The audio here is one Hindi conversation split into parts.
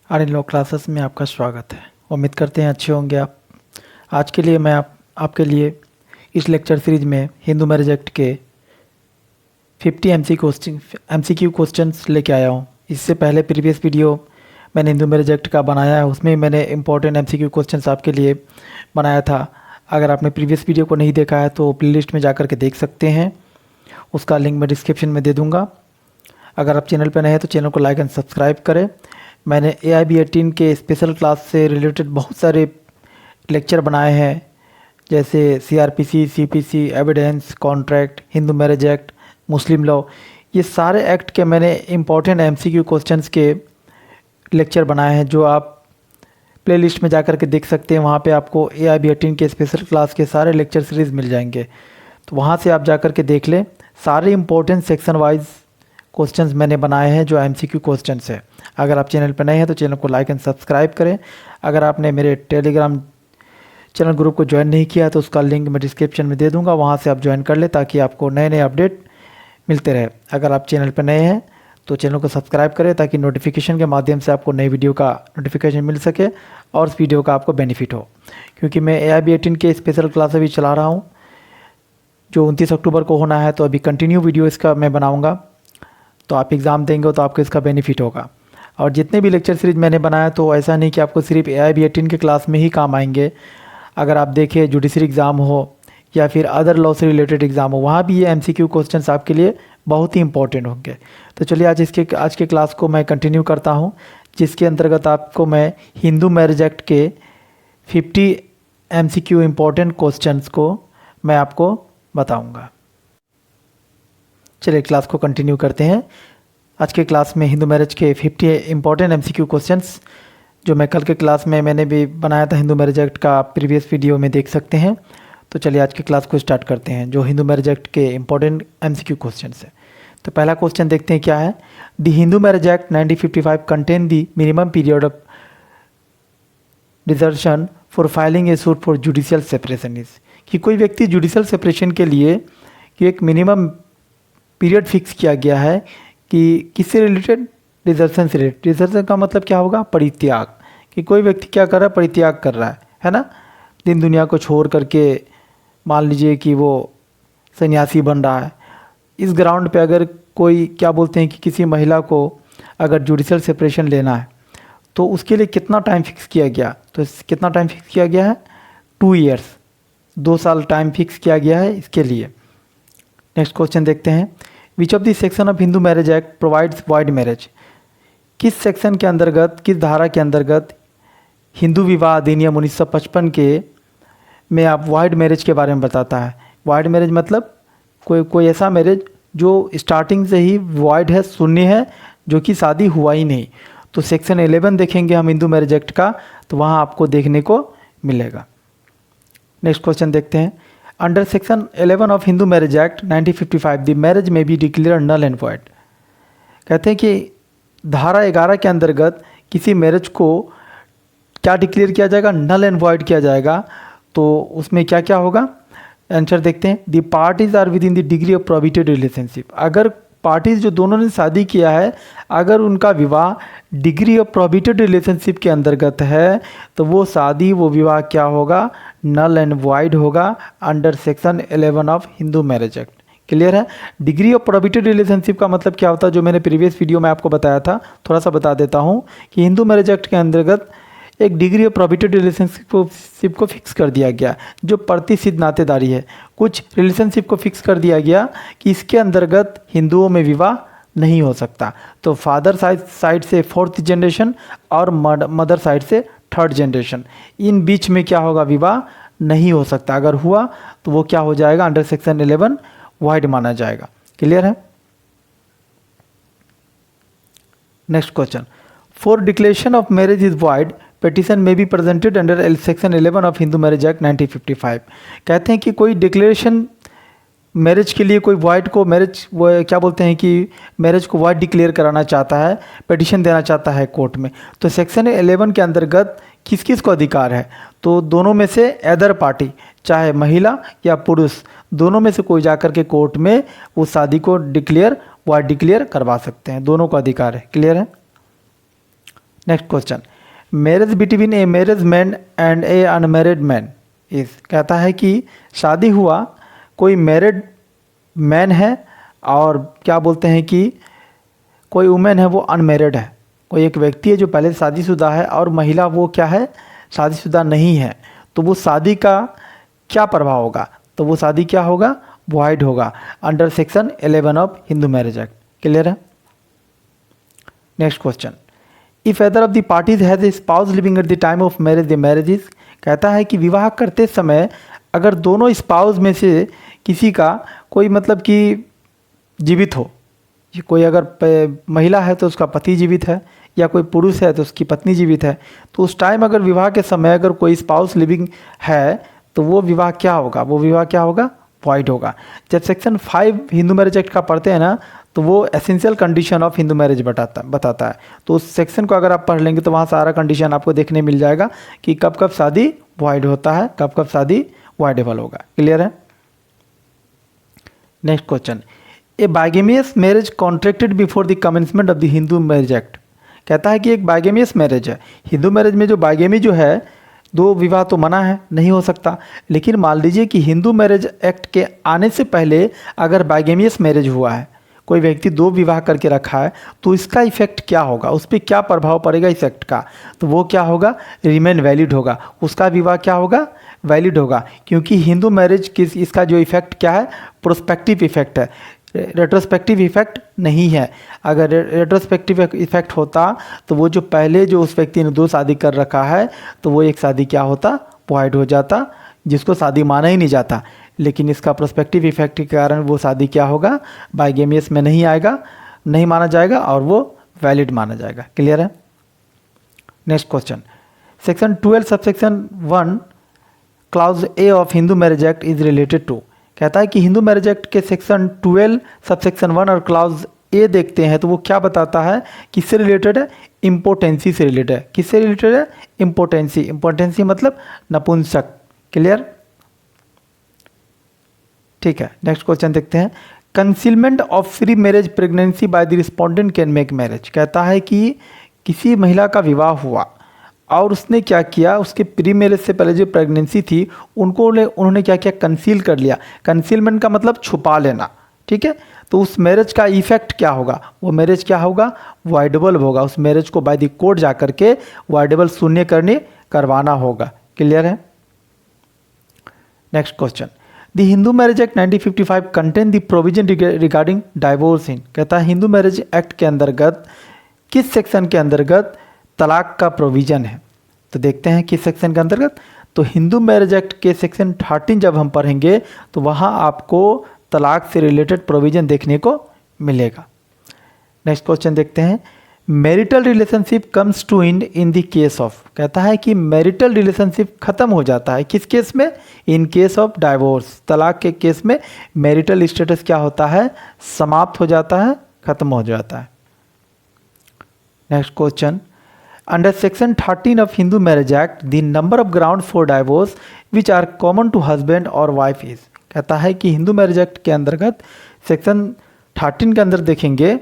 आर्यन लॉ क्लासेस में आपका स्वागत है। उम्मीद करते हैं अच्छे होंगे आप। आज के लिए मैं आपके लिए इस लेक्चर सीरीज में हिंदू मैरिज एक्ट के 50 MCQ क्वेश्चंस लेके आया हूँ। इससे पहले प्रीवियस वीडियो मैंने हिंदू मैरिज एक्ट का बनाया है, उसमें मैंने इंपॉर्टेंट MCQ क्वेश्चंस आपके लिए बनाया था। अगर आपने प्रीवियस वीडियो को नहीं देखा है तो प्लेलिस्ट में जाकर के देख सकते हैं, उसका लिंक मैं डिस्क्रिप्शन में दे दूँगा। अगर आप चैनल पर नए हैं तो चैनल को लाइक एंड सब्सक्राइब करें। मैंने AIB 18 के स्पेशल क्लास से रिलेटेड बहुत सारे लेक्चर बनाए हैं, जैसे CRPC, CPC, evidence, contract, Hindu marriage act, मुस्लिम लॉ। ये सारे एक्ट के मैंने इम्पॉर्टेंट MCQ क्वेश्चंस के लेक्चर बनाए हैं, जो आप प्लेलिस्ट में जाकर के देख सकते हैं। वहाँ पे आपको AIB 18 के स्पेशल क्लास के सारे लेक्चर सीरीज़ मिल जाएंगे, तो वहाँ से आप जाकर के देख लें। सारे इम्पोर्टेंट सेक्शन वाइज क्वेश्चंस मैंने बनाए हैं जो MCQ क्वेश्चंस है। अगर आप चैनल पर नए हैं तो चैनल को लाइक एंड सब्सक्राइब करें। अगर आपने मेरे टेलीग्राम चैनल ग्रुप को ज्वाइन नहीं किया तो उसका लिंक मैं डिस्क्रिप्शन में दे दूंगा, वहां से आप ज्वाइन कर लें ताकि आपको नए नए अपडेट मिलते रहे। अगर आप चैनल पर नए हैं तो चैनल को सब्सक्राइब करें ताकि नोटिफिकेशन के माध्यम से आपको नई वीडियो का नोटिफिकेशन मिल सके और इस वीडियो का आपको बेनिफिट हो। क्योंकि मैं AIB 18 के स्पेशल क्लास अभी चला रहा हूँ, जो 29 अक्टूबर को होना है, तो अभी कंटिन्यू वीडियो इसका मैं बनाऊँगा, तो आप एग्ज़ाम देंगे तो आपको इसका बेनिफिट होगा। और जितने भी लेक्चर सीरीज मैंने बनाया तो ऐसा नहीं कि आपको सिर्फ AIB 18 के क्लास में ही काम आएंगे। अगर आप देखें जुडिशरी एग्ज़ाम हो या फिर अदर लॉ से रिलेटेड एग्ज़ाम हो, वहाँ भी ये MCQ क्वेश्चंस आपके लिए बहुत ही इंपॉर्टेंट होंगे। तो चलिए आज के क्लास को मैं कंटिन्यू करता हूँ, जिसके अंतर्गत आपको मैं हिंदू मैरिज एक्ट के 50 MCQ इम्पॉर्टेंट क्वेश्चंस को मैं आपको बताऊँगा। चलिए क्लास को कंटिन्यू करते हैं। आज के क्लास में हिंदू मैरिज के 50 इम्पॉर्टेंट MCQ क्वेश्चंस, जो मैं कल के क्लास में मैंने भी बनाया था हिंदू मैरिज एक्ट का, प्रीवियस वीडियो में देख सकते हैं। तो चलिए आज के क्लास को स्टार्ट करते हैं, जो हिंदू मैरिज एक्ट के इम्पॉर्टेंट MCQ क्वेश्चंस है। तो पहला क्वेश्चन देखते हैं क्या है। The Hindu marriage act 1955 contain the minimum period of desertion for filing A suit for judicial separation is, कि कोई व्यक्ति जुडिशियल सेपरेशन के लिए कि एक मिनिमम पीरियड फिक्स किया गया है कि किससे रिलेटेड, डिजर्शन से रिलेटेड। डिजर्शन का मतलब क्या होगा, परित्याग, कि कोई व्यक्ति क्या कर रहा है, परित्याग कर रहा है ना, दिन दुनिया को छोड़ करके मान लीजिए कि वो सन्यासी बन रहा है। इस ग्राउंड पे अगर कोई क्या बोलते हैं कि किसी महिला को अगर जुडिशियल सेपरेशन लेना है तो उसके लिए कितना टाइम फिक्स किया गया, तो कितना टाइम फिक्स किया गया है, 2 ईयर्स, 2 साल टाइम फिक्स किया गया है इसके लिए। नेक्स्ट क्वेश्चन देखते हैं। विच of the section of Hindu marriage act provides wide marriage, किस सेक्शन के अंतर्गत, किस धारा के अंतर्गत हिंदू विवाह अधिनियम 1955 के में आप वाइड मैरिज के बारे में बताता है। वाइड मैरिज मतलब कोई ऐसा मैरिज जो स्टार्टिंग से ही वाइड है, शून्य है, जो कि शादी हुआ ही नहीं। तो सेक्शन 11 देखेंगे हम हिंदू मैरिज एक्ट का, तो वहाँ आपको देखने को मिलेगा। नेक्स्ट क्वेश्चन देखते हैं। Under section 11 of Hindu marriage act 1955 the marriage may be declare null and void. कहते हैं कि धारा 11 के अंतर्गत किसी मैरिज को क्या डिक्लेयर किया जाएगा, नल एंड वॉइड किया जाएगा। तो उसमें क्या क्या होगा, आंसर देखते हैं। The parties are within the degree of prohibited relationship, अगर पार्टीज जो दोनों ने शादी किया है अगर उनका विवाह डिग्री ऑफ प्रोहिबिटेड रिलेशनशिप के अंतर्गत है तो वो शादी, वो विवाह क्या होगा, नल एंड वॉइड होगा under section 11 of Hindu marriage Act. Clear है। डिग्री ऑफ प्रोहिबिटेड रिलेशनशिप का मतलब क्या होता है, जो मैंने प्रीवियस वीडियो में आपको बताया था, थोड़ा सा बता देता हूँ कि हिंदू मैरिज एक्ट के अंतर्गत एक डिग्री ऑफ प्रोहिबिटेड रिलेशनशिप को फिक्स कर दिया गया, जो प्रतिसिद्ध नातेदारी है। कुछ रिलेशनशिप को फिक्स कर दिया गया कि इसके अंतर्गत हिंदुओं में विवाह नहीं हो सकता। तो फादर साइड से 4th जनरेशन और मदर साइड से 3rd जनरेशन, इन बीच में क्या होगा, विवाह नहीं हो सकता। अगर हुआ तो वो क्या हो जाएगा, अंडर सेक्शन 11 वाइड माना जाएगा। क्लियर है। Next question. For declaration of marriage is void petition may be presented under section 11 of Hindu marriage act 1955। कहते हैं कि कोई डिक्लेरेशन मैरिज के लिए, कोई वाइड को मैरिज, वो क्या बोलते हैं कि मैरिज को वाइड डिक्लेयर कराना चाहता है, पेटिशन देना चाहता है कोर्ट में, तो सेक्शन 11 के अंतर्गत किस किस को अधिकार है, तो दोनों में से अदर पार्टी, चाहे महिला या पुरुष, दोनों में से कोई जाकर के कोर्ट में उस शादी को वाइड डिक्लेयर करवा सकते हैं, दोनों को अधिकार है। क्लियर है। Next question, marriage between a marriage man and A unmarried man is, कहता है कि शादी हुआ, कोई मैरिड मैन है और क्या बोलते हैं कि कोई वुमेन है वो अनमैरिड है, कोई एक व्यक्ति है जो पहले शादीशुदा है और महिला वो क्या है, शादीशुदा नहीं है, तो वो शादी का क्या प्रभाव होगा, तो वो शादी क्या होगा, वॉइड होगा under section 11 of Hindu marriage Act. Clear है। Next question, if either of the parties has a spouse living at the time of marriage the marriage is, कहता है कि विवाह करते समय अगर दोनों स्पाउस में से किसी का कोई मतलब कि जीवित हो, कोई अगर महिला है तो उसका पति जीवित है या कोई पुरुष है तो उसकी पत्नी जीवित है, तो उस टाइम अगर विवाह के समय अगर कोई स्पाउस लिविंग है तो वो विवाह क्या होगा, वो विवाह क्या होगा, वॉइड होगा। जब सेक्शन 5 हिंदू मैरिज एक्ट का पढ़ते हैं ना तो वो essential condition of Hindu marriage बताता है, तो उस सेक्शन को अगर आप पढ़ लेंगे तो वहाँ सारा कंडीशन आपको देखने मिल जाएगा कि कब कब शादी वॉइड होता है, कब कब शादी वॉइडेबल होगा। क्लियर है। Next question, a bigamous marriage contracted before the commencement of the Hindu marriage act, कहता है कि एक बाइगेमियस मैरिज है, हिंदू मैरिज में जो बाइगेमी जो है, दो विवाह तो मना है, नहीं हो सकता, लेकिन मान लीजिए कि हिंदू मैरिज एक्ट के आने से पहले अगर बाइगेमियस मैरिज हुआ है, कोई व्यक्ति दो विवाह करके रखा है, तो इसका इफेक्ट क्या होगा, उस पर क्या प्रभाव पड़ेगा इस एक्ट का, तो वो क्या होगा, रिमेन वैलिड होगा, उसका विवाह क्या होगा, वैलिड होगा, क्योंकि हिंदू मैरिज किस इसका जो इफेक्ट क्या है, प्रोस्पेक्टिव इफेक्ट है, रेट्रोस्पेक्टिव इफेक्ट नहीं है। अगर रेट्रोस्पेक्टिव इफेक्ट होता तो वो जो पहले जो उस व्यक्ति ने दो शादी कर रखा है तो वो एक शादी क्या होता, वॉइड हो जाता, जिसको शादी माना ही नहीं जाता, लेकिन इसका प्रोस्पेक्टिव इफेक्ट के कारण वो शादी क्या होगा, बाइगेमियस में नहीं आएगा, नहीं माना जाएगा और वो वैलिड माना जाएगा। क्लियर है। Next question, section 12 subsection 1 clause A of Hindu marriage act is related to, कहता है कि हिंदू मैरिज एक्ट के सेक्शन 12 सबसेक्शन 1 और क्लाउज ए देखते हैं तो वो क्या बताता है, किससे रिलेटेड है, इम्पोर्टेंसी से रिलेटेड है। किससे रिलेटेड है, इम्पोर्टेंसी, इम्पोर्टेंसी मतलब नपुंसक। क्लियर, ठीक है। नेक्स्ट क्वेश्चन देखते हैं, concealment of free marriage pregnancy by the respondent can make marriage, कहता है कि किसी महिला का विवाह हुआ और उसने क्या किया, उसके प्री मैरिज से पहले जो प्रेगनेंसी थी उन्होंने क्या किया, कंसील कर लिया। कंसीलमेंट का मतलब छुपा लेना, ठीक है, तो उस मैरिज का इफेक्ट क्या होगा, वो मैरिज क्या होगा, वॉइडेबल होगा, उस मैरिज को बाय द कोर्ट जा करके वॉइडेबल शून्य करवाना होगा। क्लियर है। Next question, the Hindu marriage act 1955 contain the provision regarding divorce in, कहता है हिंदू मैरिज एक्ट के अंतर्गत किस सेक्शन के अंतर्गत तलाक का प्रोविज़न है, तो देखते हैं किस सेक्शन के अंतर्गत, तो हिंदू मैरिज एक्ट के सेक्शन 13 जब हम पढ़ेंगे तो वहाँ आपको तलाक से रिलेटेड प्रोविज़न देखने को मिलेगा। नेक्स्ट क्वेश्चन देखते हैं, marital relationship comes to end in the case of, कहता है कि मैरिटल रिलेशनशिप खत्म हो जाता है किस केस में, इन केस ऑफ डाइवोर्स, तलाक के केस में मैरिटल स्टेटस क्या होता है, समाप्त हो जाता है, खत्म हो जाता है। Next question, under section 13 of Hindu marriage act the number of ground for divorce which are common to husband और वाइफ इज, कहता है कि हिंदू मैरिज एक्ट के अंतर्गत सेक्शन 13 के अंदर देखेंगे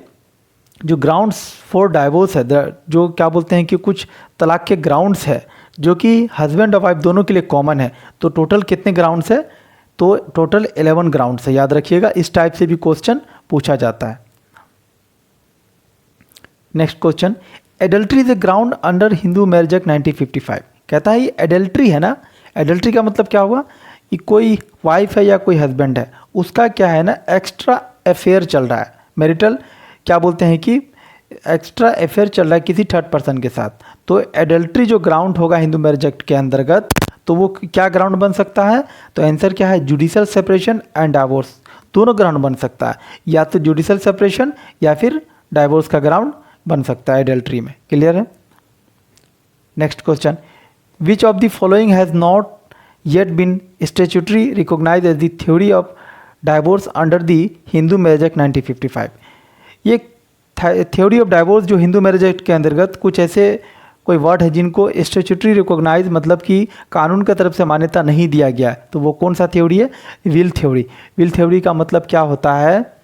जो ग्राउंड्स फॉर डाइवोर्स है, जो क्या बोलते हैं कि कुछ तलाक के ग्राउंड्स है जो कि हस्बैंड और वाइफ दोनों के लिए कॉमन है, तो टोटल कितने ग्राउंड्स है, तो टोटल 11 ग्राउंड्स है, याद रखिएगा, इस टाइप से भी क्वेश्चन पूछा जाता है। Next question, adultery is a ground under Hindu marriage act 1955, कहता है ये एडल्ट्री है ना, एडल्ट्री का मतलब क्या हुआ कि कोई वाइफ है या कोई हस्बैंड है, उसका क्या है ना एक्स्ट्रा अफेयर चल रहा है, मैरिटल क्या बोलते हैं कि एक्स्ट्रा अफेयर चल रहा है किसी थर्ड पर्सन के साथ, तो एडल्ट्री जो ग्राउंड होगा हिंदू मैरिज एक्ट के अंतर्गत तो वो क्या ग्राउंड बन सकता है, तो आंसर क्या है, जुडिशियल सेपरेशन एंड डाइवोर्स, दोनों ग्राउंड बन सकता है, या तो जुडिशियल सेपरेशन या फिर डाइवोर्स का ग्राउंड बन सकता है एडल्ट्री में। क्लियर है। Next question, which of the following has not yet been statutory recognise as the theory of divorce under the Hindu marriage act 1955, ये थ्योरी ऑफ डाइवोर्स जो हिंदू मैरिज एक्ट के अंतर्गत कुछ ऐसे कोई वर्ड है जिनको स्टैट्यूटरी रिकॉग्नाइज मतलब कि कानून की तरफ से मान्यता नहीं दिया गया है, तो वो कौन सा थ्योरी है, विल थ्योरी। विल थ्योरी का मतलब क्या होता है,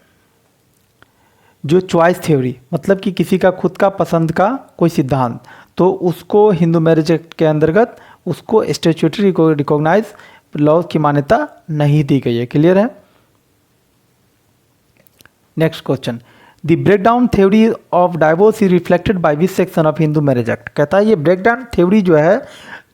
जो चॉइस थ्योरी, मतलब कि किसी का खुद का पसंद का कोई सिद्धांत, तो उसको हिंदू मैरिज एक्ट के अंतर्गत उसको स्टैट्यूटरी रिकॉग्नाइज लॉ की मान्यता नहीं दी गई है। क्लियर है? Next question, the breakdown theory of divorce is reflected by which section of Hindu marriage act. कहता है ये ब्रेकडाउन थ्योरी जो है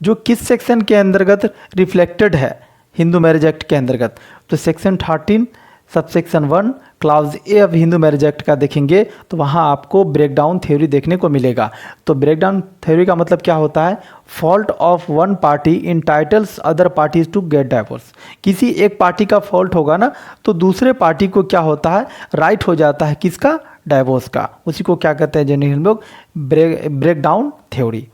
जो किस सेक्शन के अंतर्गत रिफ्लेक्टेड है हिंदू मैरिज एक्ट के अंतर्गत। तो section 13 subsection 1 clause A of Hindu marriage act का देखेंगे तो वहाँ आपको ब्रेकडाउन थ्योरी देखने को मिलेगा। तो ब्रेकडाउन थ्योरी का मतलब क्या होता है? Fault of one party entitles other parties to get divorce. किसी एक पार्टी का फॉल्ट होगा ना तो दूसरे पार्टी को क्या होता है? राइट हो जाता है किसका? डाइवोर्स का। उसी को क्या कहते हैं जनरली हम लोग? Breakdown theory.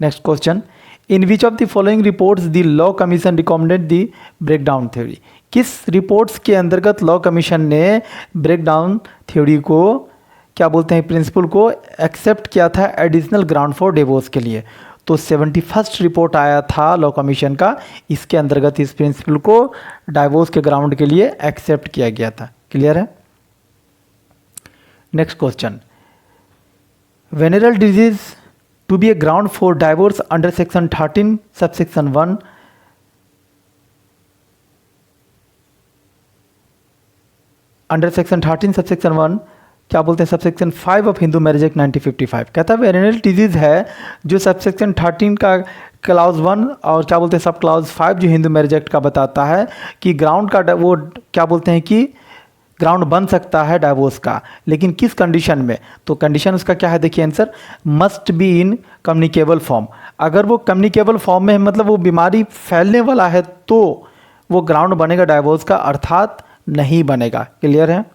Next question, in which of the following reports the law commission recommended the breakdown theory. किस रिपोर्ट्स के अंतर्गत लॉ कमीशन ने ब्रेकडाउन थ्योरी को क्या बोलते हैं प्रिंसिपल को एक्सेप्ट किया था एडिशनल ग्राउंड फॉर डिवोर्स के लिए? तो 71st रिपोर्ट आया था लॉ कमीशन का, इसके अंतर्गत इस प्रिंसिपल को डाइवोर्स के ग्राउंड के लिए एक्सेप्ट किया गया था। क्लियर है? Next question, venereal disease to be a ground for divorce under section 13 subsection 1 under section 13 subsection 1 क्या बोलते हैं subsection 5 of Hindu marriage act 1955। कहता है वेरिनल डिजीज है जो सबसेक्शन 13 का क्लाउज 1 और क्या बोलते हैं सब क्लाउज 5 जो हिंदू मैरिज एक्ट का बताता है कि ग्राउंड का वो क्या बोलते हैं कि ग्राउंड बन सकता है डाइवोर्स का, लेकिन किस कंडीशन में? तो कंडीशन उसका क्या है देखिए answer, must be in communicable form. अगर वो कम्युनिकेबल फॉर्म में है मतलब वो बीमारी फैलने वाला है तो वो ग्राउंड बनेगा डाइवोर्स का, अर्थात नहीं बनेगा। क्लियर है?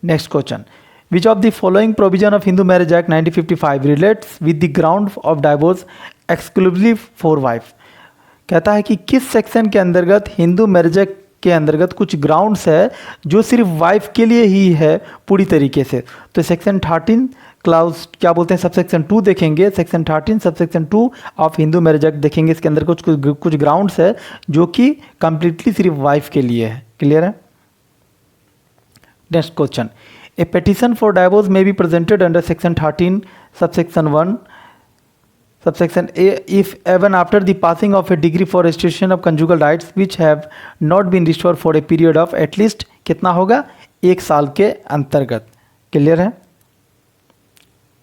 Next question, which of the following provision of Hindu marriage act 1955 relates with the ground of divorce exclusively for wife. कहता है कि किस सेक्शन के अंतर्गत हिंदू मैरिज एक्ट के अंतर्गत कुछ ग्राउंड्स है जो सिर्फ वाइफ के लिए ही है पूरी तरीके से। तो सेक्शन 13 क्लाउज क्या बोलते हैं सबसेक्शन 2 देखेंगे, section 13 subsection 2 of Hindu marriage act देखेंगे, इसके अंदर कुछ ग्राउंड्स है जो कि कंप्लीटली सिर्फ वाइफ के लिए है। क्लियर है? Next question, A petition for divorce may be presented under section 13 subsection 1 subsection A if even after the passing of a decree for restoration of conjugal rights which have not been restored for a period of at least कितना होगा? 1 साल के अंतर्गत। क्लियर है?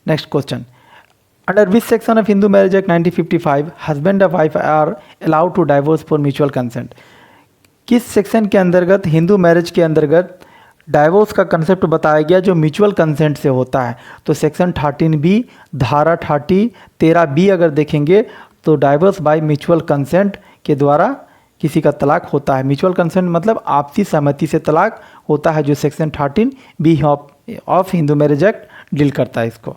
Next question, under which section of Hindu marriage act 1955 husband और wife are allowed to divorce for mutual consent. किस सेक्शन के अंतर्गत हिंदू मैरिज के अंतर्गत डाइवोर्स का कंसेप्ट बताया गया जो म्यूचुअल कंसेंट से होता है? तो सेक्शन 13B धारा 13B अगर देखेंगे तो डाइवोर्स बाय म्यूचुअल कंसेंट के द्वारा किसी का तलाक होता है। म्यूचुअल कंसेंट मतलब आपसी सहमति से तलाक होता है, जो section 13B of Hindu marriage act deal करता है इसको।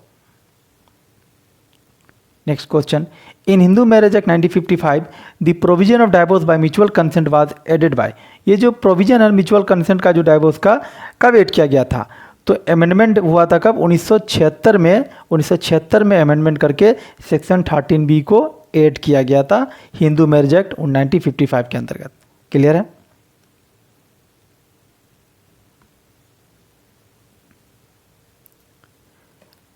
Next question, in Hindu marriage act 1955 the provision of divorce by mutual consent was added by. ये जो प्रोविजन है म्यूचुअल कंसेंट का जो डाइवोर्स का कब ऐड किया गया था? तो अमेंडमेंट हुआ था कब? 1976 में अमेंडमेंट करके सेक्शन 13B को ऐड किया गया था हिंदू मैरिज एक्ट 1955 के अंतर्गत। क्लियर है?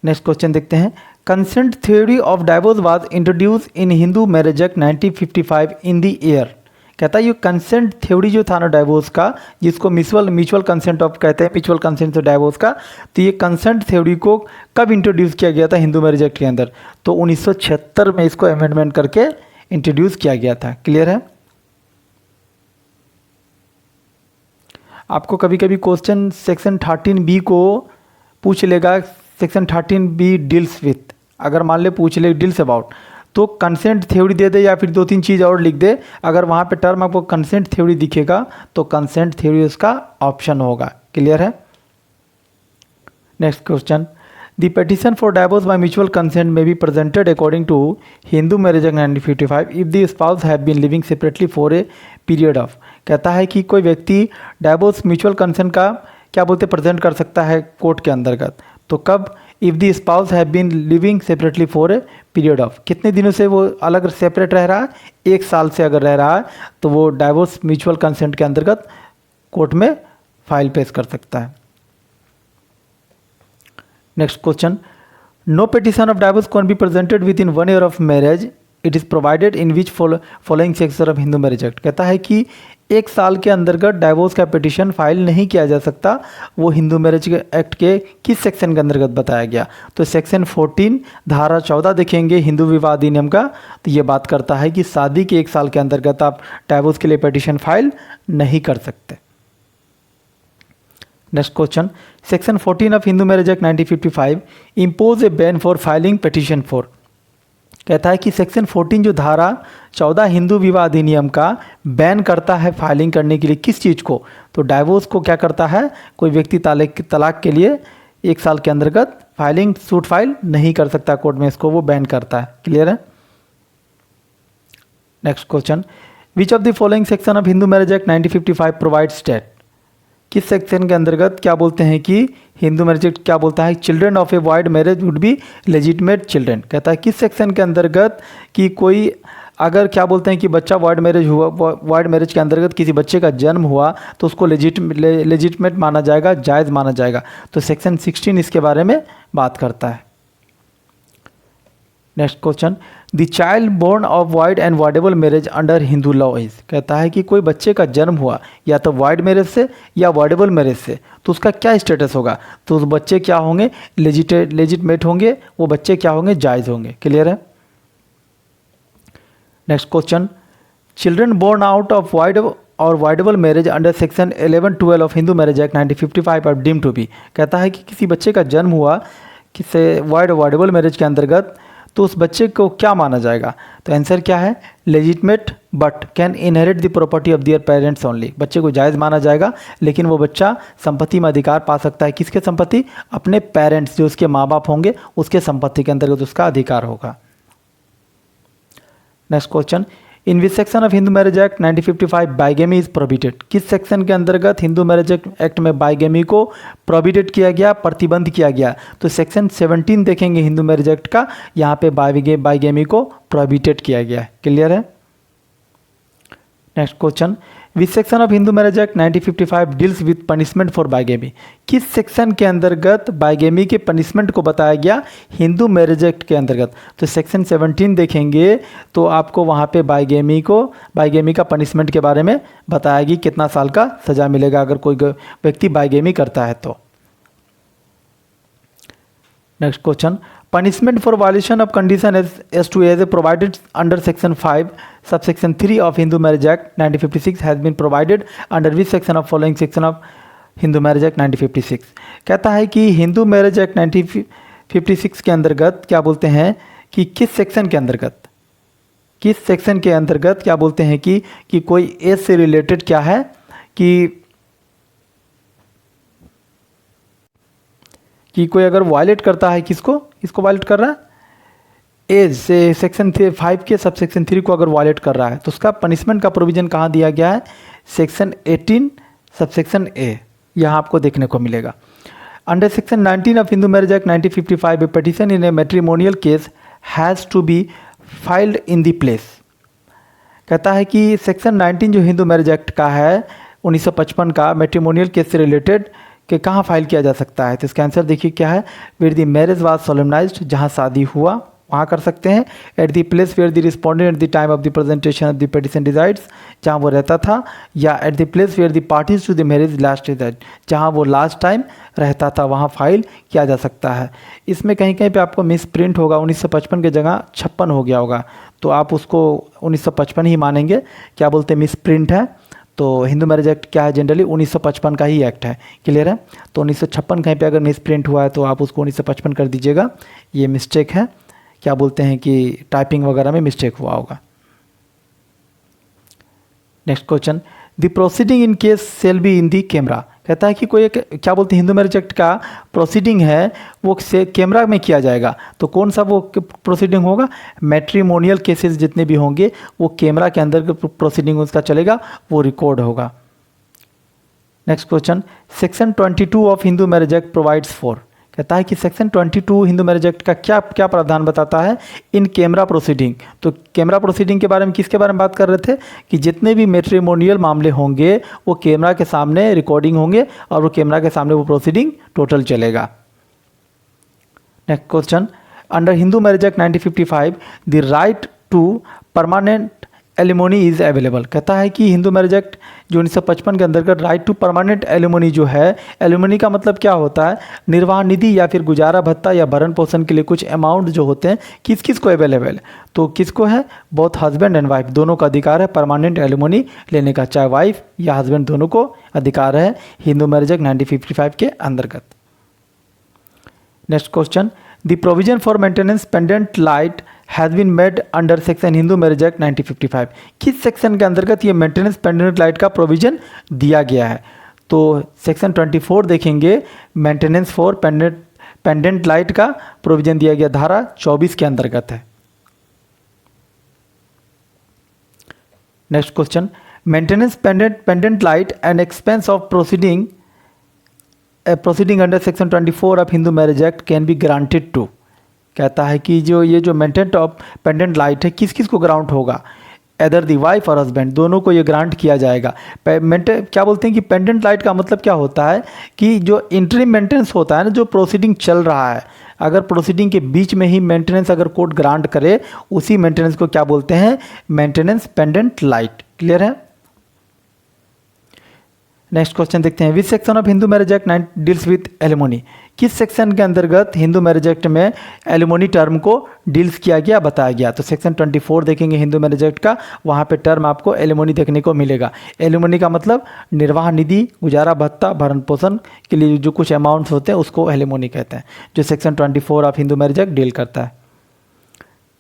नेक्स्ट क्वेश्चन देखते हैं, consent theory of divorce was introduce in Hindu marriage act 1955 in the year. कहता है ये कंसेंट थ्योरी जो था ना डाइवोर्स का, जिसको म्यूचुअल कंसेंट ऑफ कहते हैं, म्यूचुअल कंसेंट तो डाइवोर्स का, तो ये कंसेंट थ्योरी को कब इंट्रोड्यूस किया गया था हिंदू मैरिज एक्ट के अंदर? तो 1976 में इसको अमेंडमेंट करके इंट्रोड्यूस किया गया था। क्लियर है? आपको कभी कभी क्वेश्चन सेक्शन 13B को पूछ लेगा, सेक्शन 13B डील्स विथ, अगर मान ले पूछ ले डील्स अबाउट, तो कंसेंट थ्योरी दे दे या फिर 2-3 चीज़ और लिख दे। अगर वहाँ पे टर्म आपको कंसेंट थ्योरी दिखेगा तो कंसेंट थ्योरी उसका ऑप्शन होगा। क्लियर है? Next question, the petition for divorce by mutual consent में be presented according to Hindu marriage act 1955 if the spouse have been living separately for a period of. कहता है कि कोई व्यक्ति डाइवोर्स म्यूचुअल कंसेंट का क्या बोलते प्रेजेंट कर सकता है कोर्ट के अंतर्गत, तो कब? If the spouse have been living separately for a period of, कितने दिनों से वो अलग सेपरेट रह रहा है? 1 साल से अगर रह रहा है तो वो डाइवोर्स म्यूचुअल कंसेंट के अंतर्गत कोर्ट में फाइल पेश कर सकता है। Next question, no petition of divorce can be presented within 1 year of marriage, it is provided in which following section of Hindu marriage act. कहता है कि 1 साल के अंतर्गत डाइवोर्स का पिटिशन फाइल नहीं किया जा सकता, वो हिंदू मैरिज एक्ट के किस सेक्शन के अंतर्गत बताया गया? तो सेक्शन 14 धारा 14 देखेंगे हिंदू विवाह अधिनियम का, तो ये बात करता है कि शादी के 1 साल के अंतर्गत आप डाइवोर्स के लिए पिटिशन फाइल नहीं कर सकते। Next question, section 14 of Hindu marriage act 1955 impose A ban for filing petition for. कहता है कि सेक्शन 14 जो धारा 14 हिंदू विवाह अधिनियम का बैन करता है फाइलिंग करने के लिए किस चीज़ को? तो डाइवोर्स को क्या करता है, कोई व्यक्ति तलाक के लिए 1 साल के अंतर्गत फाइलिंग सूट फाइल नहीं कर सकता कोर्ट में, इसको वो बैन करता है। क्लियर है? Next question, which of the following section of Hindu marriage act 1955 provides date. किस सेक्शन के अंतर्गत क्या बोलते हैं कि हिंदू मैरिज एक्ट क्या बोलता है? Children of a wide marriage would be legitimate children. कहता है किस सेक्शन के अंतर्गत कि कोई अगर क्या बोलते हैं कि बच्चा वाइड मैरिज हुआ, वाइड मैरिज के अंतर्गत किसी बच्चे का जन्म हुआ तो उसको लेजिटमेट माना जाएगा, जायज़ माना जाएगा। तो सेक्शन 16 इसके बारे में बात करता है। Next question, the child born of void and voidable marriage under Hindu law is. कहता है कि कोई बच्चे का जन्म हुआ या तो वाइड मैरिज से या वाइडेबल मैरिज से, तो उसका क्या स्टेटस होगा? तो उस बच्चे क्या होंगे? लेजिटमेट होंगे, वो बच्चे क्या होंगे? जायज़ होंगे। क्लियर है? Next question, children born out of void और voidable marriage under section 11-12 of Hindu marriage act 1955 are deemed to be. कहता है कि किसी बच्चे का जन्म हुआ किसी वाइड और वाइडेबल मैरिज के अंतर्गत, तो उस बच्चे को क्या माना जाएगा? तो आंसर क्या है? Legitimate but can inherit the property of their parents only. बच्चे को जायज़ माना जाएगा, लेकिन वो बच्चा संपत्ति में अधिकार पा सकता है। किसके संपत्ति? अपने पेरेंट्स, जो उसके माँ बाप होंगे उसके संपत्ति के अंतर्गत उसका अधिकार होगा। Next question, in which section of Hindu marriage act 1955 bigamy is prohibited. किस सेक्शन के अंतर्गत हिंदू मैरिज एक्ट में बाइगेमी को प्रोहिबिटेड किया गया, प्रतिबंध किया गया? तो सेक्शन 17 देखेंगे हिंदू मैरिज एक्ट का, यहाँ पे बाइगेमी को प्रोहिबिटेड किया गया है। क्लियर है? Next question, which section of Hindu marriage act 1955 deals with punishment for bigamy. किस सेक्शन के अंतर्गत बाइगेमी के पनिशमेंट को बताया गया हिंदू मैरिज एक्ट के अंतर्गत? तो सेक्शन 17 देखेंगे तो आपको वहाँ पे बाइगेमी का पनिशमेंट के बारे में बताया कि कितना साल का सज़ा मिलेगा अगर कोई व्यक्ति बाइगेमी करता है तो। Next question, punishment for violation of condition as to as provided under section 5 subsection 3 of Hindu Marriage Act 1956 has been provided under which section of following section of Hindu Marriage Act 1956। कहता है कि हिंदू मैरिज एक्ट 1956 के अंतर्गत क्या बोलते हैं कि किस सेक्शन के अंतर्गत क्या बोलते हैं कि कोई एज से रिलेटेड क्या है कि कोई अगर वायलेट करता है, किसको वायलेट कर रहा है? एज से सेक्शन 5 के सब सेक्शन 3 को अगर वायलेट कर रहा है तो उसका पनिशमेंट का प्रोविजन कहाँ दिया गया है? सेक्शन 18 सब सेक्शन ए, यहाँ आपको देखने को मिलेगा। Under section 19 of Hindu marriage act 1955 a petition in a matrimonial case has to be filed in the place. कहता है कि सेक्शन 19 जो हिंदू मैरिज एक्ट का है 1955 का, मैट्रिमोनियल केस से रिलेटेड कि कहाँ फाइल किया जा सकता है? तो इसका आंसर देखिए क्या है? Where the marriage was solemnized, जहाँ शादी हुआ वहाँ कर सकते हैं। At the place where the respondent at the time of the presentation of the petition decides, जहाँ वो रहता था, या at the place where the parties to the marriage last decide, जहाँ वो लास्ट टाइम रहता था वहाँ फाइल किया जा सकता है। इसमें कहीं कहीं पे आपको मिस प्रिंट होगा, 1955 की जगह 56 हो गया होगा, तो आप उसको 1955 ही मानेंगे। क्या बोलते हैं? मिस प्रिंट है। तो हिंदू मैरिज एक्ट क्या है? जनरली 1955 का ही एक्ट है। क्लियर है? तो 1956 कहीं पे अगर मिस प्रिंट हुआ है तो आप उसको 1955 कर दीजिएगा, ये मिस्टेक है। क्या बोलते हैं कि टाइपिंग वगैरह में मिस्टेक हुआ होगा। Next question, the proceeding in case shall be in the camera. कहता है कि कोई एक क्या बोलते हैं हिंदू मैरिज एक्ट का प्रोसीडिंग है वो से कैमरा में किया जाएगा, तो कौन सा वो प्रोसीडिंग होगा? मैट्रिमोनियल केसेस जितने भी होंगे वो कैमरा के अंदर प्रोसीडिंग उसका चलेगा, वो रिकॉर्ड होगा। Next question, section 22 of Hindu marriage act provides for. कहता है कि सेक्शन 22 हिंदू मैरिज एक्ट का क्या क्या प्रावधान बताता है? In camera proceeding. तो कैमरा प्रोसीडिंग के बारे में किसके बारे में बात कर रहे थे कि जितने भी मैट्रिमोनियल मामले होंगे वो कैमरा के सामने रिकॉर्डिंग होंगे और वो कैमरा के सामने वो प्रोसीडिंग टोटल चलेगा। Next question, under Hindu marriage act 1955 the right to permanent alimony is available. कहता है कि हिंदू मैरिज एक्ट जो 1955 के अंतर्गत राइट टू परमानेंट एलिमोनी जो है, एलिमोनी का मतलब क्या होता है, निर्वाह निधि या फिर गुजारा भत्ता या भरण पोषण के लिए कुछ अमाउंट जो होते हैं, किस किस को अवेलेबल है, तो किसको है, बोथ हस्बैंड एंड वाइफ दोनों का अधिकार है परमानेंट एलिमोनी लेने का, चाहे वाइफ या हस्बैंड दोनों को अधिकार है हिंदू मैरिज एक्ट 1955 के अंतर्गत। Next question, the provision for maintenance pendente lite has been made under section Hindu marriage act 1955। किस सेक्शन के अंतर्गत ये मेंटेनेंस पेंडेंट लाइट का प्रोविजन दिया गया है, तो सेक्शन 24 देखेंगे, मेंटेनेंस फॉर पेंडेंट लाइट का प्रोविजन दिया गया धारा 24 के अंतर्गत है। Next question, maintenance pendente lite and expense of proceeding under section 24 of Hindu marriage act can be granted to. कहता है कि ये जो मेंटेनेंस ऑफ पेंडेंट लाइट है किस किस को ग्रांट होगा, एदर दी वाइफ और हस्बैंड दोनों को ये ग्रांट किया जाएगा। क्या बोलते हैं कि पेंडेंट लाइट का मतलब क्या होता है कि जो इंटरिम मेंटेनेंस होता है ना, जो प्रोसीडिंग चल रहा है, अगर प्रोसीडिंग के बीच में ही मेंटेनेंस अगर कोर्ट ग्रांट करे, उसी मेंटेनेंस को क्या बोलते हैं, मेंटेनेंस पेंडेंट लाइट। क्लियर है। नेक्स्ट क्वेश्चन देखते हैं, विच section of Hindu marriage act deals with alimony. किस सेक्शन के अंतर्गत हिंदू मैरिज एक्ट में एलिमोनी टर्म को डील्स किया गया, बताया गया, तो सेक्शन 24 देखेंगे हिंदू मैरिज एक्ट का, वहाँ पे टर्म आपको एलिमोनी देखने को मिलेगा। एलिमोनी का मतलब निर्वाह निधि, गुजारा भत्ता, भरण पोषण के लिए जो कुछ अमाउंट्स होते हैं उसको एलिमोनी कहते हैं, जो section 24 of Hindu marriage act deal करता है।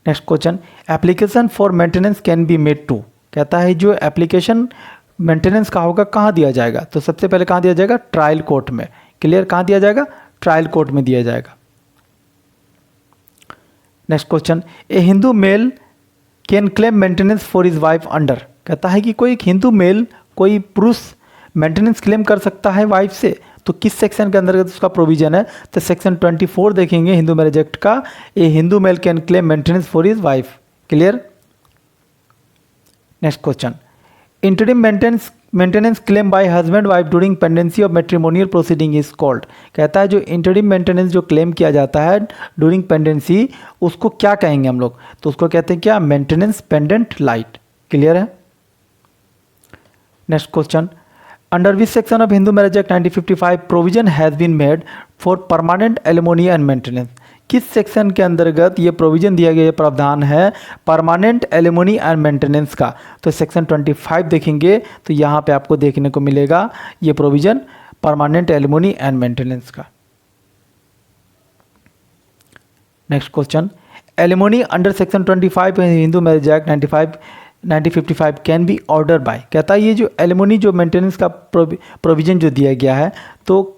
Next question, application for maintenance can be made to. कहता है जो एप्लीकेशन मेंटेनेंस का होगा कहाँ दिया जाएगा, तो सबसे पहले कहाँ दिया जाएगा, ट्रायल कोर्ट में। क्लियर, कहाँ दिया जाएगा, ट्रायल कोर्ट में दिया जाएगा। Next question, A Hindu male can claim maintenance for his wife under. कहता है कि कोई हिंदू मेल, कोई पुरुष मेंटेनेंस क्लेम कर सकता है वाइफ से, तो किस सेक्शन के अंतर्गत उसका प्रोविजन है, तो सेक्शन 24 देखेंगे हिंदू मैरिज एक्ट का, a Hindu male can claim maintenance for his wife. Clear. Next question, interim maintenance claim by husband wife during pendency of matrimonial proceeding is called. कहता है जो इंटरिम मेंटेनेंस जो क्लेम किया जाता है ड्यूरिंग पेंडेंसी, उसको क्या कहेंगे हम लोग, तो उसको कहते हैं क्या, मेंटेनेंस पेंडेंट लाइट। क्लियर है। Next question, under which section of Hindu marriage act 1955 provision has been made for permanent alimony and maintenance. किस सेक्शन के अंतर्गत ये प्रोविजन दिया गया प्रावधान है परमानेंट एलिमोनी एंड मेंटेनेंस का, तो सेक्शन 25 देखेंगे, तो यहाँ पे आपको देखने को मिलेगा ये provision permanent alimony and maintenance का। Next question, alimony under section 25 Hindu marriage act 1955 can be order by. कहता है ये जो एलिमोनी जो मेंटेनेंस का प्रोविजन जो दिया गया है, तो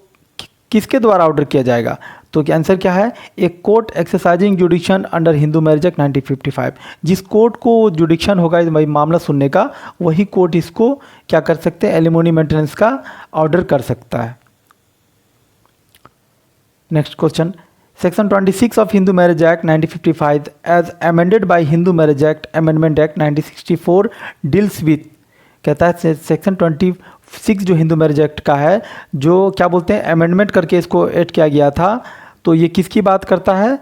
किसके द्वारा ऑर्डर किया जाएगा, तो आंसर क्या है, एक court exercising जुडिक्शन under Hindu marriage act 1955। जिस कोर्ट को जुडिक्शन होगा इस मामला सुनने का, वही कोर्ट इसको क्या कर सकते हैं, एलिमोनी मेंटेनेंस का ऑर्डर कर सकता है। Next question, section 26 of Hindu marriage act 1955 as amended by Hindu marriage act amendment act 1964 deals with. कहता है सेक्शन 26 जो हिंदू मैरिज एक्ट का है, जो क्या बोलते हैं अमेंडमेंट करके इसको ऐड किया गया था, तो ये किसकी बात करता है,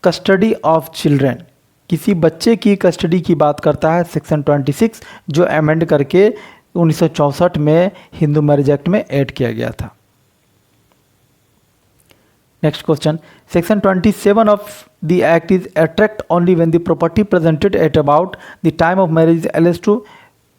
कस्टडी ऑफ चिल्ड्रेन, किसी बच्चे की कस्टडी की बात करता है सेक्शन 26 जो अमेंड करके 1964 में हिंदू मैरिज एक्ट में ऐड किया गया था। Next question, section 27 of the act is attract only when the property presented at about the time of marriage allege to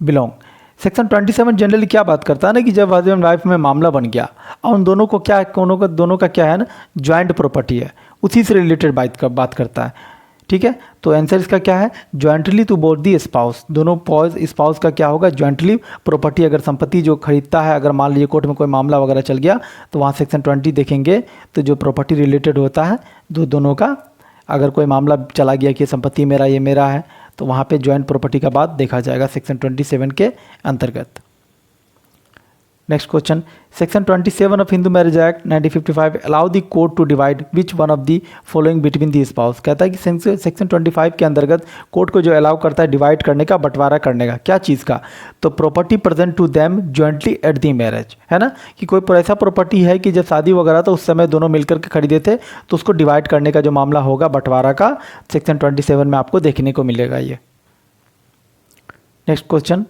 belong. Section 27 generally क्या बात करता है ना, कि जब हस्बैंड वाइफ में मामला बन गया और उन दोनों का क्या है ना, ज्वाइंट प्रॉपर्टी है, उसी से रिलेटेड बात करता है। ठीक है, तो आंसर इसका क्या है, jointly to both the spouse. दोनों स्पाउस का क्या होगा, ज्वाइंटली प्रॉपर्टी। अगर संपत्ति जो खरीदता है, अगर मान लीजिए कोर्ट में कोई मामला वगैरह चल गया, तो वहाँ सेक्शन 20 देखेंगे, तो जो प्रॉपर्टी रिलेटेड होता है दोनों का, अगर कोई मामला चला गया कि संपत्ति मेरा ये मेरा है, तो वहाँ पे ज्वाइंट प्रॉपर्टी का बात देखा जाएगा सेक्शन 27 के अंतर्गत। Next question, section 27 of Hindu marriage act 1955 allow the court to divide which one of the following between the spouse. कहता है कि सेक्शन 25 के अंतर्गत कोर्ट को जो अलाउ करता है डिवाइड करने का, बंटवारा करने का, क्या चीज़ का, तो property present to them jointly at the marriage, है ना, कि कोई ऐसा प्रॉपर्टी है कि जब शादी वगैरह तो उस समय दोनों मिलकर के खरीदे थे, तो उसको डिवाइड करने का जो मामला होगा बंटवारा का, सेक्शन 27 में आपको देखने को मिलेगा ये। Next question,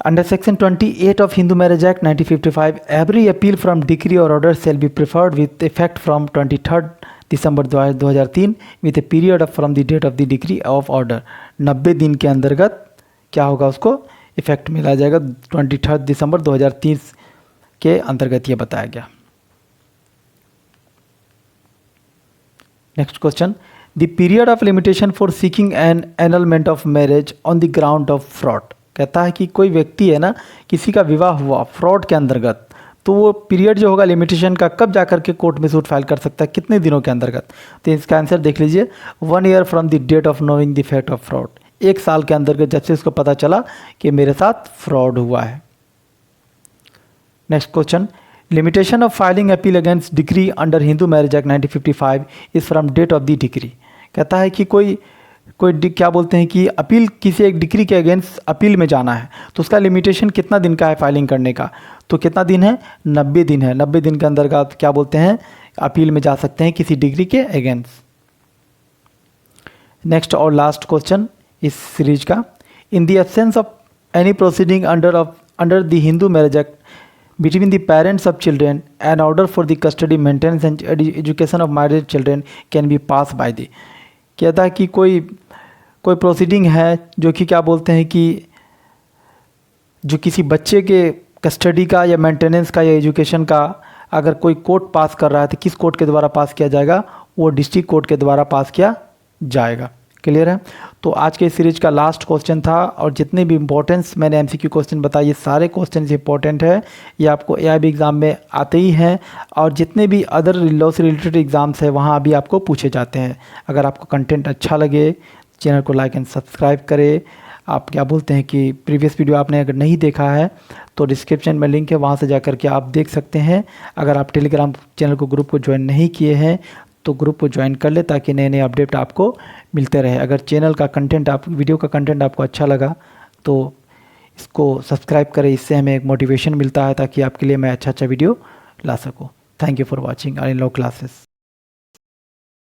Under Section 28 of Hindu Marriage Act 1955, every appeal from decree or order shall be preferred with effect from 23rd December 2003 with a period of from the date of the decree of order। 90 दिन के अंतर्गत क्या होगा, उसको इफेक्ट मिला जाएगा 23 दिसंबर 2030 के अंतर्गत, ये बताया गया। Next question, the period of limitation for seeking an annulment of marriage on the ground of fraud. कहता है कि कोई व्यक्ति है ना, किसी का विवाह हुआ फ्रॉड के अंतर्गत, तो वो पीरियड जो होगा लिमिटेशन का, कब जाकर के कोर्ट में सूट फाइल कर सकता है, कितने दिनों के अंतर्गत। तो इसका आंसर देख लीजिए, 1 year from the date of knowing the fact of fraud. 1 साल के अंतर्गत जब से उसको पता चला कि मेरे साथ फ्रॉड हुआ है। Next question, limitation of filing appeal against degree under Hindu marriage act 1955 is from date of the degree. कहता है कि कोई क्या बोलते हैं कि अपील, किसी एक डिग्री के अगेंस्ट अपील में जाना है, तो उसका लिमिटेशन कितना दिन का है फाइलिंग करने का, तो कितना दिन है, 90 दिन है। 90 दिन के अंतर्गत क्या बोलते हैं, अपील में जा सकते हैं किसी डिग्री के अगेंस्ट। नेक्स्ट और लास्ट क्वेश्चन इस सीरीज का, in the absence of any proceeding under the Hindu marriage act between the parents of children, an order for the custody, maintenance and education of married children can be passed by the। कहता है कि कोई प्रोसीडिंग है जो कि क्या बोलते हैं कि जो किसी बच्चे के कस्टडी का या मेंटेनेंस का या एजुकेशन का अगर कोई कोर्ट पास कर रहा है तो किस कोर्ट के द्वारा पास किया जाएगा, वो डिस्ट्रिक्ट कोर्ट के द्वारा पास किया जाएगा। क्लियर है। तो आज के सीरीज का लास्ट क्वेश्चन था, और जितने भी इंपॉर्टेंस मैंने एमसीक्यू क्वेश्चन बताए, ये सारे क्वेश्चन इंपॉर्टेंट है, ये आपको एआईबी एग्ज़ाम में आते ही हैं, और जितने भी अदर लॉ से रिलेटेड एग्ज़ाम्स हैं वहाँ भी आपको पूछे जाते हैं। अगर आपको कंटेंट अच्छा लगे, चैनल को लाइक एंड सब्सक्राइब करें। आप क्या बोलते हैं कि प्रीवियस वीडियो आपने अगर नहीं देखा है तो डिस्क्रिप्शन में लिंक है, वहाँ से जाकर के आप देख सकते हैं। अगर आप टेलीग्राम चैनल को, ग्रुप को ज्वाइन नहीं किए हैं तो ग्रुप को ज्वाइन कर ले, ताकि नए नए अपडेट आपको मिलते रहे। अगर चैनल का कंटेंट, आप वीडियो का कंटेंट आपको अच्छा लगा तो इसको सब्सक्राइब करें, इससे हमें एक मोटिवेशन मिलता है ताकि आपके लिए मैं अच्छा वीडियो ला सकूँ। Thank you for watching our in law classes.